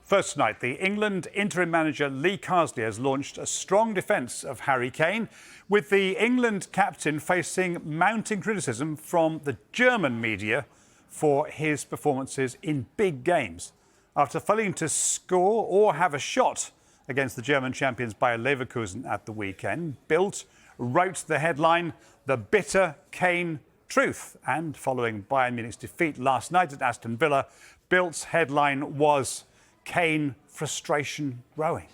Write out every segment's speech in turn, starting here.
First tonight, the England interim manager Lee Carsley has launched a strong defence of Harry Kane, with the England captain facing mounting criticism from the German media for his performances in big games. After failing to score or have a shot against the German champions Bayer Leverkusen at the weekend, Bild wrote the headline, "The Bitter Kane Truth." And following Bayern Munich's defeat last night at Aston Villa, Bild's headline was "Kane frustration growing."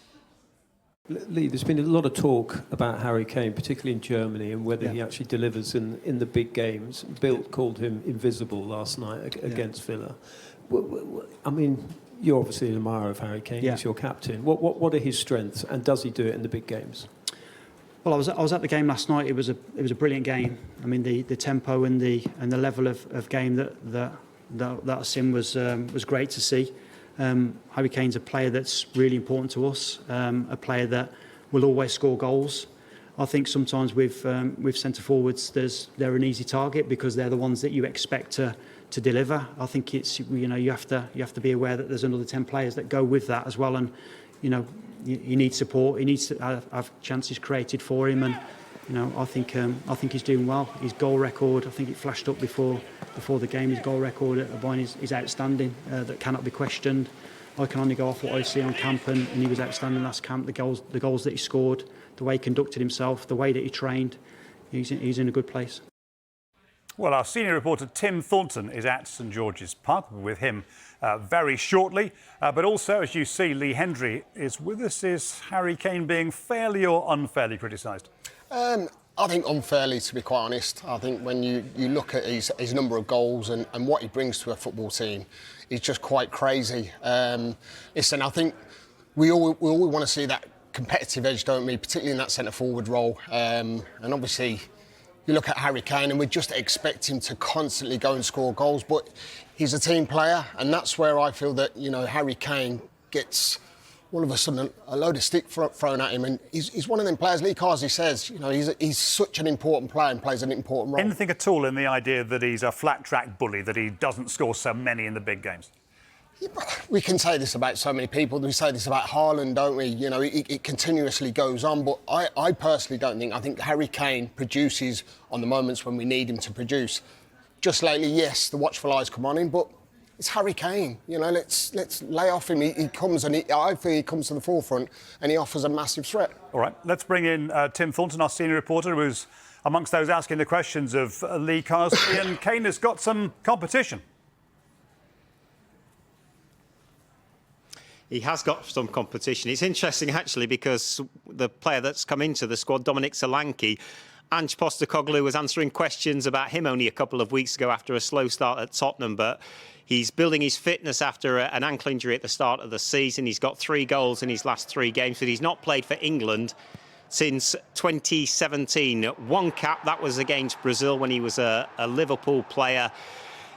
Lee, there's been a lot of talk about Harry Kane, particularly in Germany, and whether he actually delivers in the big games. Bild called him invisible last night against Villa. I mean, you're obviously an admirer of Harry Kane. He's your captain. What are his strengths, and does he do it in the big games? Well, I was at the game last night. It was a brilliant game. I mean, the tempo and the level of game that I seen was great to see. Harry Kane's a player that's really important to us, a player that will always score goals. I think sometimes with centre forwards, they're an easy target because they're the ones that you expect to deliver. I think it's you have to be aware that there's another 10 players that go with that as well, and you need support. He needs to have chances created for him, and I think he's doing well. His goal record, I think it flashed up before the game. His goal record at Bayern is outstanding. That cannot be questioned. I can only go off what I see on camp, and he was outstanding last camp. The goals that he scored, the way he conducted himself, the way that he trained, he's in a good place. Well, our senior reporter Tim Thornton is at St George's Park. We're with him very shortly. But also, as you see, Lee Hendry is with us. Is Harry Kane being fairly or unfairly criticised? I think unfairly, to be quite honest. I think when you look at his number of goals and what he brings to a football team, he's just quite crazy. Listen, I think we all want to see that competitive edge, don't we? Particularly in that centre-forward role. And obviously, you look at Harry Kane and we just expect him to constantly go and score goals. But he's a team player, and that's where I feel that, Harry Kane gets all of a sudden a load of stick thrown at him, and he's one of them players. Lee Carsley says, he's such an important player and plays an important role. Anything at all in the idea that he's a flat-track bully, that he doesn't score so many in the big games? Yeah, we can say this about so many people. We say this about Haaland, don't we? It continuously goes on. But I personally don't think. I think Harry Kane produces on the moments when we need him to produce. Just lately, yes, the watchful eyes come on him, but it's Harry Kane. Let's lay off him. He comes, and I feel he comes to the forefront, and he offers a massive threat. All right, let's bring in Tim Thornton, our senior reporter, who's amongst those asking the questions of Lee Carsley. And Kane has got some competition. He has got some competition. It's interesting, actually, because the player that's come into the squad, Dominic Solanke, Ange Postecoglou was answering questions about him only a couple of weeks ago after a slow start at Tottenham, but he's building his fitness after an ankle injury at the start of the season. He's got 3 goals in his last 3 games, but he's not played for England since 2017. 1 cap, that was against Brazil when he was a Liverpool player.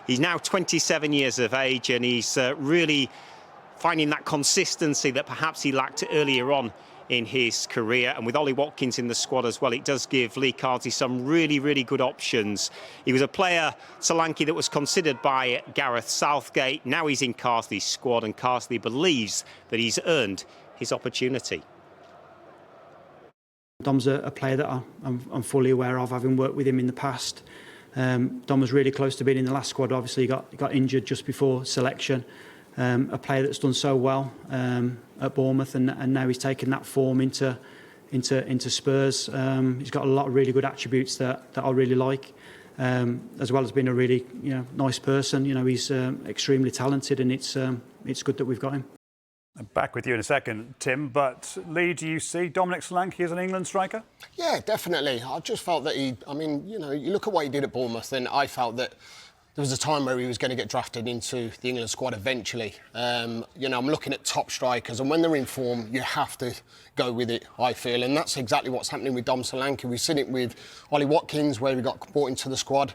He's now 27 years of age, and he's really finding that consistency that perhaps he lacked earlier on in his career. And with Ollie Watkins in the squad as well, it does give Lee Carsley some really, really good options. He was a player, Solanke, that was considered by Gareth Southgate. Now he's in Carsley's squad, and Carsley believes that he's earned his opportunity. Dom's a player that I'm fully aware of, having worked with him in the past. Dom was really close to being in the last squad. Obviously, he got injured just before selection. A player that's done so well at Bournemouth, and now he's taken that form into Spurs. He's got a lot of really good attributes that I really like, as well as being a really nice person. He's extremely talented, and it's good that we've got him. Back with you in a second, Tim. But Lee, do you see Dominic Solanke as an England striker? Yeah, definitely. I just felt that you look at what he did at Bournemouth, and I felt that there was a time where he was going to get drafted into the England squad eventually. I'm looking at top strikers, and when they're in form, you have to go with it, I feel. And that's exactly what's happening with Dom Solanke. We've seen it with Ollie Watkins, where he got brought into the squad.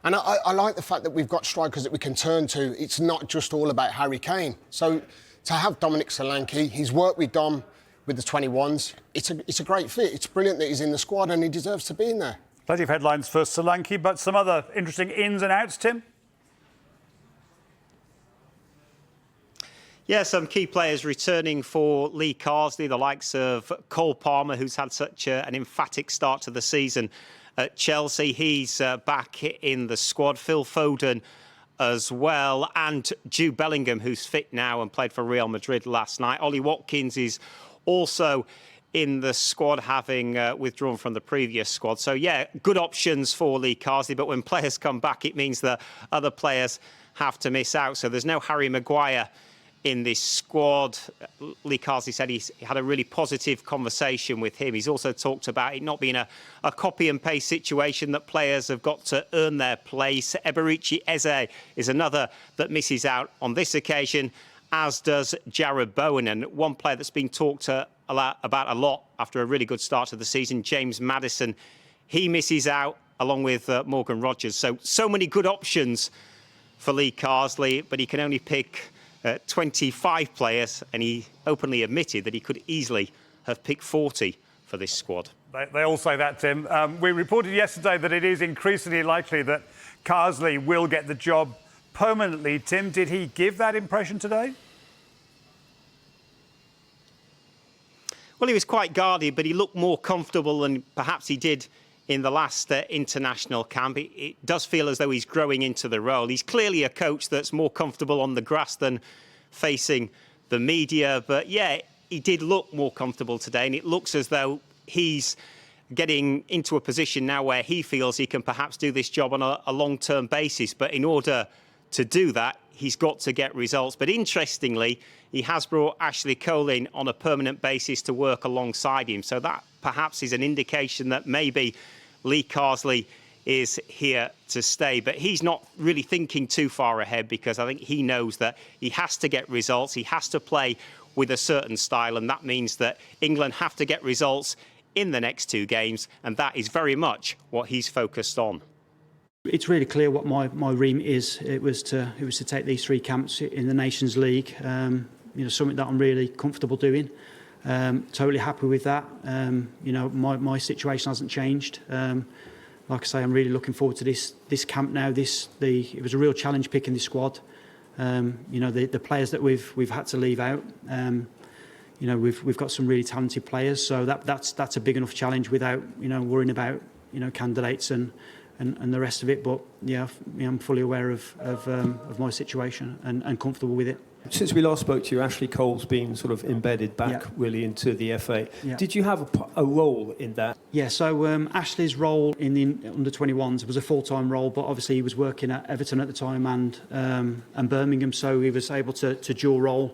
And I like the fact that we've got strikers that we can turn to. It's not just all about Harry Kane. So to have Dominic Solanke, he's worked with Dom with the 21s. It's a great fit. It's brilliant that he's in the squad, and he deserves to be in there. Plenty of headlines for Solanke, but some other interesting ins and outs, Tim? Yeah, some key players returning for Lee Carsley, the likes of Cole Palmer, who's had such an emphatic start to the season at Chelsea. He's back in the squad. Phil Foden as well, and Jude Bellingham, who's fit now and played for Real Madrid last night. Ollie Watkins is also in the squad, having withdrawn from the previous squad. So, yeah, good options for Lee Carsley, but when players come back, it means that other players have to miss out. So there's no Harry Maguire in this squad. Lee Carsley said he had a really positive conversation with him. He's also talked about it not being a copy and paste situation, that players have got to earn their place. Eberici Eze is another that misses out on this occasion, as does Jarrod Bowen. And one player that's been talked about a lot after a really good start to the season, James Maddison, he misses out along with Morgan Rogers. So many good options for Lee Carsley, but he can only pick 25 players, and he openly admitted that he could easily have picked 40 for this squad. They all say that, Tim. We reported yesterday that it is increasingly likely that Carsley will get the job permanently. Tim, did he give that impression today? Well, he was quite guarded, but he looked more comfortable than perhaps he did in the last international camp. It does feel as though he's growing into the role. He's clearly a coach that's more comfortable on the grass than facing the media. But, yeah, he did look more comfortable today, and it looks as though he's getting into a position now where he feels he can perhaps do this job on a long-term basis. But in order to do that, he's got to get results. But interestingly, he has brought Ashley Cole in on a permanent basis to work alongside him. So that perhaps is an indication that maybe Lee Carsley is here to stay. But he's not really thinking too far ahead, because I think he knows that he has to get results. He has to play with a certain style, and that means that England have to get results in the next two games, and that is very much what he's focused on. It's really clear what my remit is. It was to take these three camps in the Nations League. Something that I'm really comfortable doing. Totally happy with that. My situation hasn't changed. Like I say, I'm really looking forward to this camp now. It was a real challenge picking this squad. The players that we've had to leave out. We've got some really talented players, so that's a big enough challenge without worrying about candidates and the rest of it. But yeah, I'm fully aware of my situation and comfortable with it. Since we last spoke to you, Ashley Cole's been sort of embedded back really into the FA. Yeah. Did you have a role in that? Yeah, so Ashley's role in the under-21s was a full-time role, but obviously he was working at Everton at the time and Birmingham, so he was able to dual role.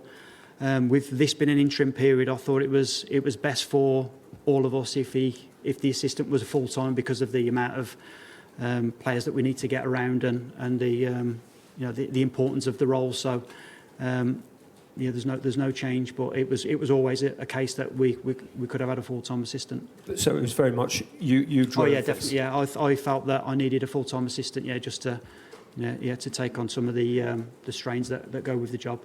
With this being an interim period, I thought it was best for all of us if the assistant was a full-time, because of the amount of players that we need to get around and the importance of the role. So. There's no change, but it was always a case that we could have had a full-time assistant. So it was very much you drove. Oh yeah, definitely. Yeah, I felt that I needed a full-time assistant. Yeah, just to take on some of the strains that go with the job.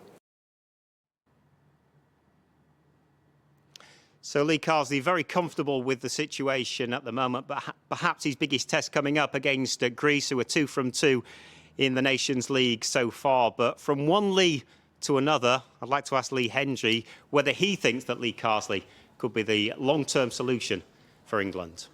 So Lee Carsley very comfortable with the situation at the moment, but perhaps his biggest test coming up against Greece, who are 2 from 2 in the Nations League so far. But from one Lee to another, I'd like to ask Lee Hendry whether he thinks that Lee Carsley could be the long-term solution for England.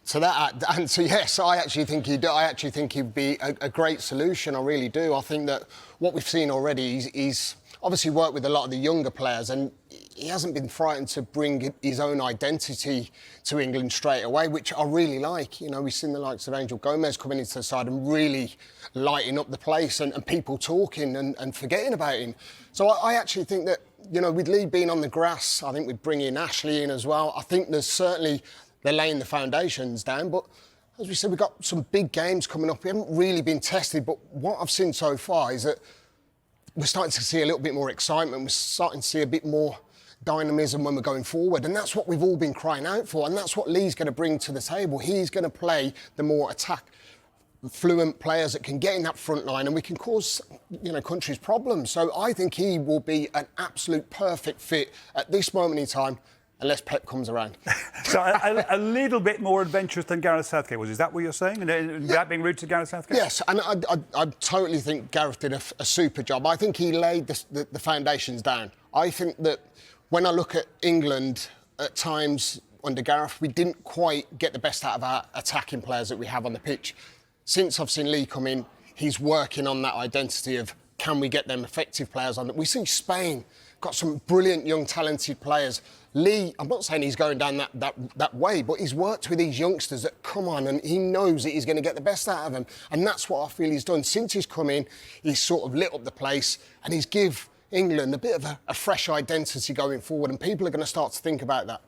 To that answer, yes, I actually think he'd be a great solution. I really do. I think that what we've seen already, he's obviously worked with a lot of the younger players, and he hasn't been frightened to bring his own identity to England straight away, which I really like. We've seen the likes of Angel Gomez coming into the side and really lighting up the place and people talking and forgetting about him. So I actually think that, with Lee being on the grass, I think we'd bring in Ashley in as well. I think they're laying the foundations down, but as we said, we've got some big games coming up. We haven't really been tested, but what I've seen so far is that we're starting to see a little bit more excitement. We're starting to see a bit more dynamism when we're going forward, and that's what we've all been crying out for, and that's what Lee's going to bring to the table. He's going to play the more fluent players that can get in that front line, and we can cause countries problems. So I think he will be an absolute perfect fit at this moment in time unless Pep comes around. So a little bit more adventurous than Gareth Southgate was. Is that what you're saying? And without being rude to Gareth Southgate? Yes, and I totally think Gareth did a super job. I think he laid the foundations down. I think that when I look at England at times under Gareth, we didn't quite get the best out of our attacking players that we have on the pitch. Since I've seen Lee come in, he's working on that identity of can we get them effective players on it. We see Spain got some brilliant young talented players. Lee, I'm not saying he's going down that way, but he's worked with these youngsters that come on and he knows that he's going to get the best out of them. And that's what I feel he's done. Since he's come in, he's sort of lit up the place and he's give England a bit of a fresh identity going forward, and people are going to start to think about that.